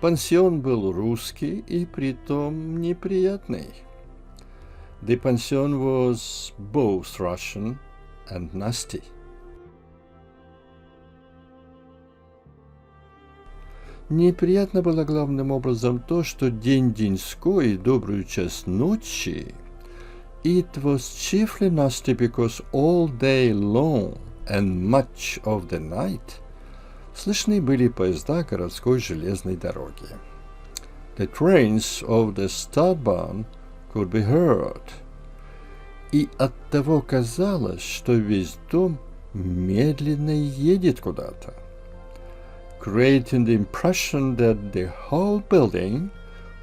Пансион был русский и притом неприятный. The pension was both Russian and nasty. Неприятно было главным образом то, что день деньской и добрую часть ночи it was chiefly nasty because all day long and much of the night слышны были поезда городской железной дороги. The trains of the Stadtbahn could be heard. И оттого казалось, что весь дом медленно едет куда-то, creating the impression that the whole building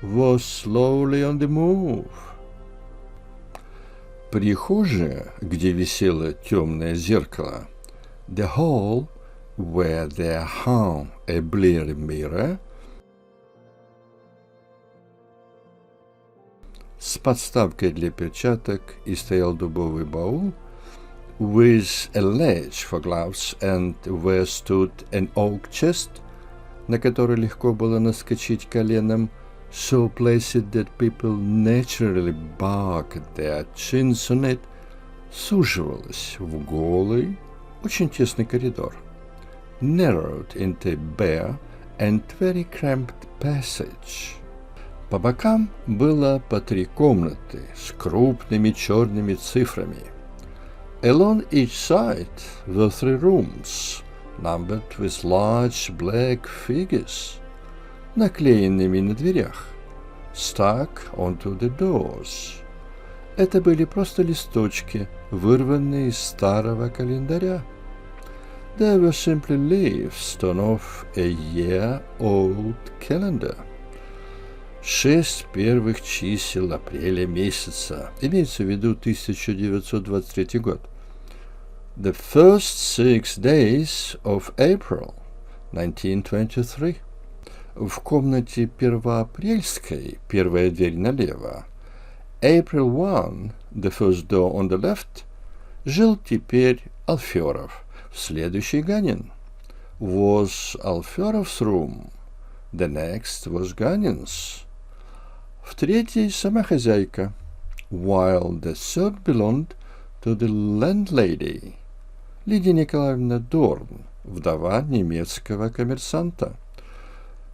was slowly on the move. Прихожая, где висело темное зеркало, the hall, where there hung a bleary mirror, с подставкой для перчаток и стоял дубовый баул, with a ledge for gloves and where stood an oak chest, на который легко было наскочить коленом, so placed that people naturally bugged their chins on it, суживалась в голый, очень тесный коридор, narrowed into a bare and very cramped passage. По бокам было по 3 комнаты с крупными черными цифрами. Along each side were 3 rooms, numbered with large black figures, наклеенными на дверях, stuck onto the doors. Это были просто листочки, вырванные из старого календаря. They were simply leaves torn off a year-old calendar. 6 первых чисел апреля месяца, имеется в виду 1923 год. The first 6 days of April, 1923. В комнате первоапрельской, первая дверь налево, April 1, the first door on the left, жил теперь Алферов, в следующий Ганин. Was Alferov's room, the next was Ganin's. В третьей сама хозяйка, while the third belonged to the landlady, Лидия Николаевна Дорн, вдова немецкого коммерсанта.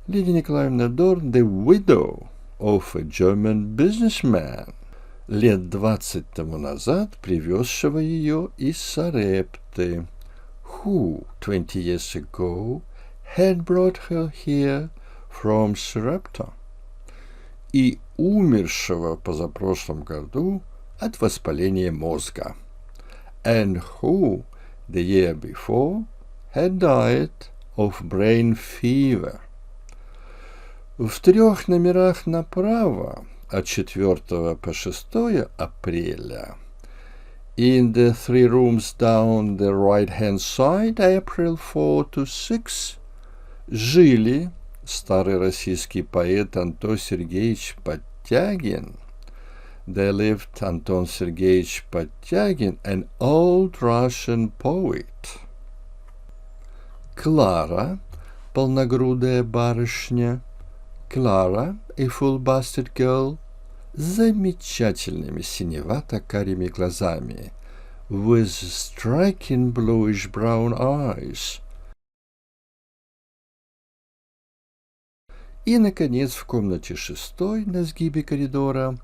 Лидия Николаевна Дорн, the widow of a German businessman, лет 20 тому назад привезшего ее из Сарепты, who 20 years ago had brought her here from Sarepta, и умершего позапрошлом году от воспаления мозга, and who the year before had died of brain fever. В 3 номерах направо от 4 по 6 апреля, in the 3 rooms down the right-hand side, April 4 to 6, жили старый российский поэт Антон Сергеевич Подтягин. There lived Антон Сергеевич Подтягин, an old Russian poet. Клара, полногрудая барышня, Клара, a full-busted girl, с замечательными синевато-карими глазами, with striking bluish-brown eyes. И, наконец, в комнате 6 на сгибе коридора,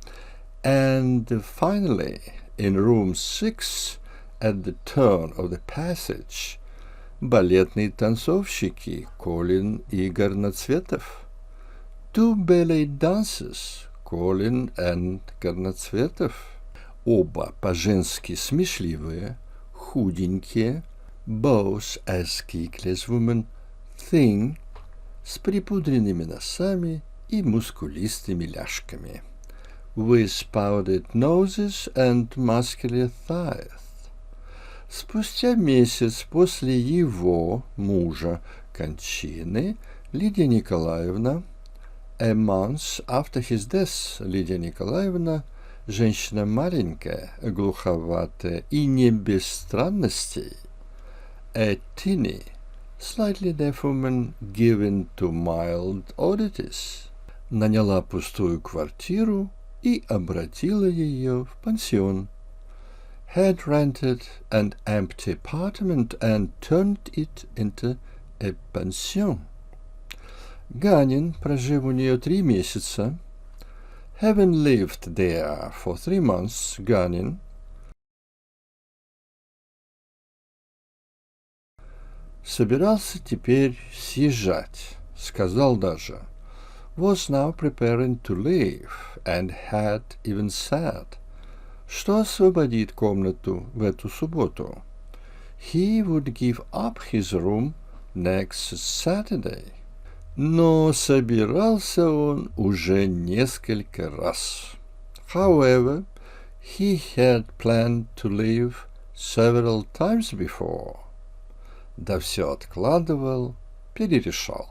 and finally, in room 6, at the turn of the passage, балетные танцовщики Колин и Горноцветов. 2 ballet dancers, Колин and Горноцветов. Оба по-женски смешливые, худенькие, both as kickly as women, thin, с припудренными носами и мускулистыми ляжками, with powdered noses and muscular thighs. Спустя месяц после его, мужа, кончины, Лидия Николаевна, a month after his death, Лидия Николаевна, женщина маленькая, глуховатая и не без странностей, a tinny, slightly deaf woman given to mild oddities. Наняла пустую квартиру и обратила ее в пансион. Had rented an empty apartment and turned it into a pension. Ганин, прожив у нее 3 месяца, having lived there for 3 months, Ганин собирался теперь съезжать, сказал даже, was now preparing to leave, and had even said, что освободит комнату в эту субботу. He would give up his room next Saturday. Но собирался он уже несколько раз. However, he had planned to leave several times before. Да все откладывал, перерешал.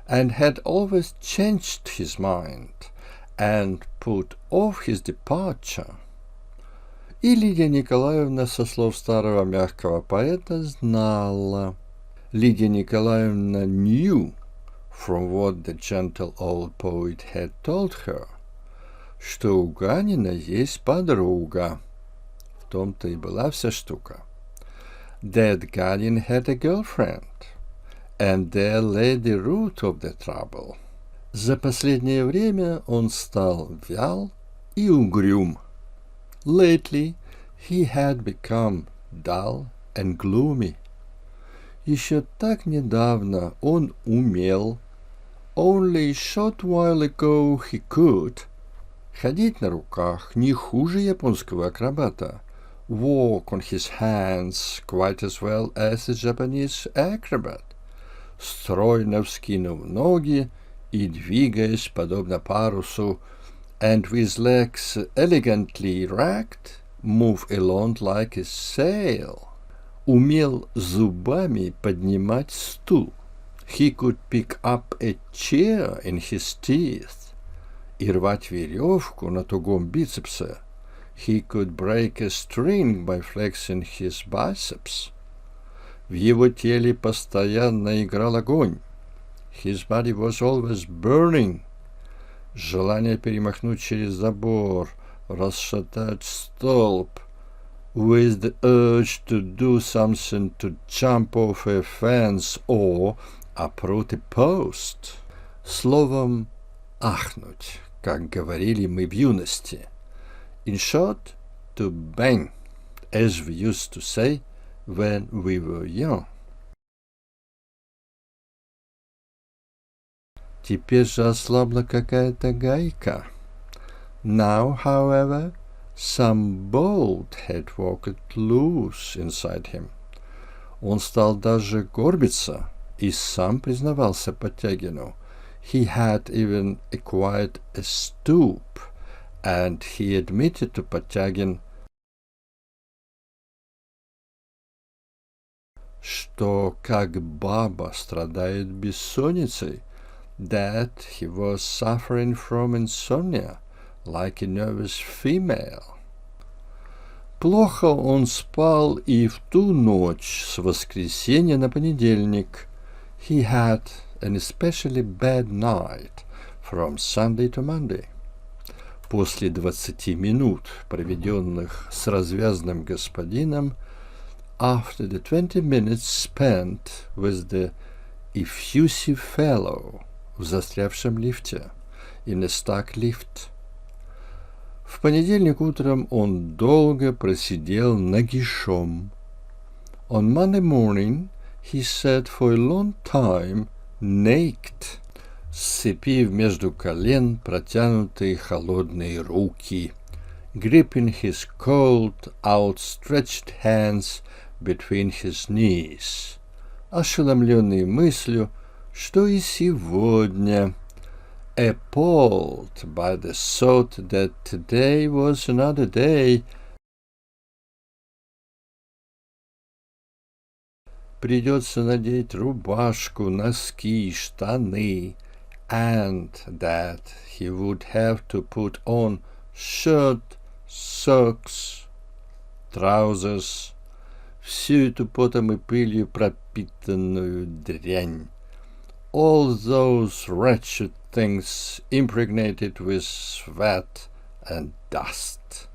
And had always changed his mind and put off his departure. И Лидия Николаевна, со слов старого мягкого поэта, знала. Лидия Николаевна knew, from what the gentle old poet had told her, что у Ганина есть подруга. В том-то и была вся штука. That Гаnin had a girlfriend, and there lay the root of the trouble. За последнее время он стал вял и угрюм. Lately he had become dull and gloomy. Еще так недавно он умел, only a short while ago he could, ходить на руках не хуже японского акробата, walk on his hands quite as well as a Japanese acrobat, стройно вскинув ноги и двигаясь подобно парусу, and with legs elegantly racked, move along like a sail. Умел зубами поднимать стул. He could pick up a chair in his teeth. И рвать веревку на тугом бицепсе. He could break a string by flexing his biceps. В его теле постоянно играл огонь. His body was always burning. Желание перемахнуть через забор, расшатать столб, with the urge to do something, to jump off a fence or uproot a post. Словом, ахнуть, как говорили мы в юности. In short, to bang, as we used to say when we were young. Теперь же ослабла какая-то гайка. Now, however, some bolt had walked loose inside him. Он стал даже горбиться и сам признавался Подтягину. He had even acquired a stoop, and he admitted to Подтягин, что как баба страдает бессонницей, that he was suffering from insomnia, like a nervous female. Плохо он спал и в ту ночь с воскресенья на понедельник. He had an especially bad night from Sunday to Monday. После 20 минут, проведенных с развязным господином, after the 20 minutes spent with the effusive fellow в застрявшем лифте, in a stuck lift. В понедельник утром он долго просидел нагишом. On Monday morning he sat for a long time naked, сцепив между колен протянутые холодные руки, gripping his cold, outstretched hands between his knees, ошеломленный мыслью, что и сегодня, appalled by the thought that today was another day, придется надеть рубашку, носки, штаны, and that he would have to put on shirt, socks, trousers, всю эту потом и пылью пропитанную дрянь. All those wretched things impregnated with sweat and dust.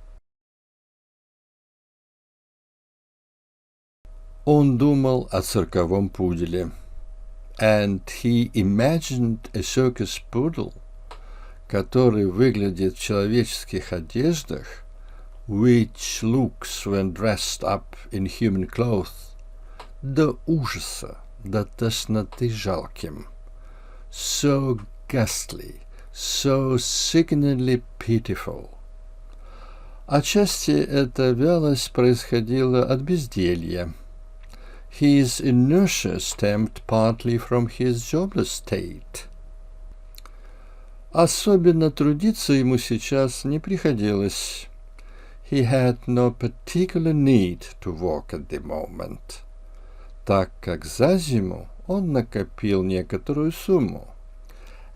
Он думал о цирковом пуделе. And he imagined a circus poodle, который выглядит в человеческих одеждах, which looks when dressed up in human clothes, до ужаса, до тошноты жалким. So ghastly, so sickeningly pitiful. Отчасти эта вялость происходила от безделья. His inertia stemmed partly from his jobless state. Особенно трудиться ему сейчас не приходилось. He had no particular need to work at the moment, так как за зиму он накопил некоторую сумму.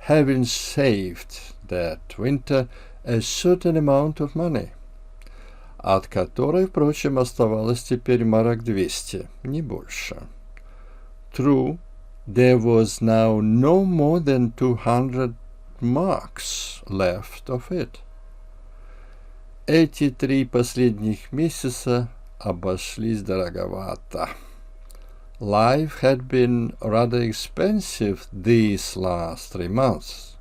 Having saved that winter a certain amount of money, от которой, впрочем, оставалось теперь марок 200, не больше. True, there was now no more than 200 marks left of it. Эти 3 последних месяца обошлись дороговато. Life had been rather expensive these last 3 months.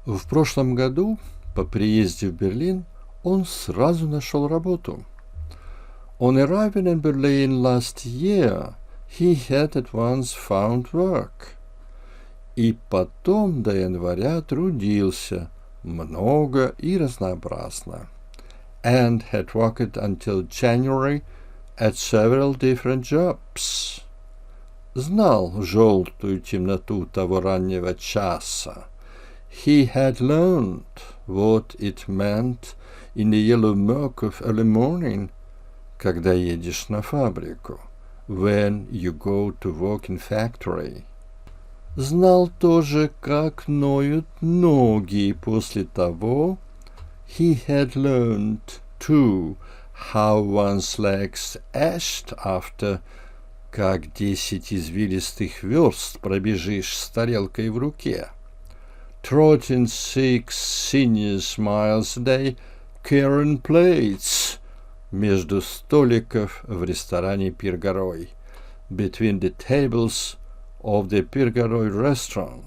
В прошлом году, по приезде в Берлин, он сразу нашел работу. On arriving in Berlin last year, he had at once found work. И потом до января трудился много и разнообразно. And had worked until January at several different jobs. Знал желтую темноту того раннего часа. He had learned what it meant in the yellow murk of early morning, когда едешь на фабрику, when you go to work in factory. Знал тоже, как ноют ноги после того. He had learned, too, how one's legs ached after, как 10 извилистых верст пробежишь с тарелкой в руке. Trotting 6 sinuous miles a day, carrying plates, между столиков в ресторане «Пир горой», between the tables of the «Пир горой» restaurant.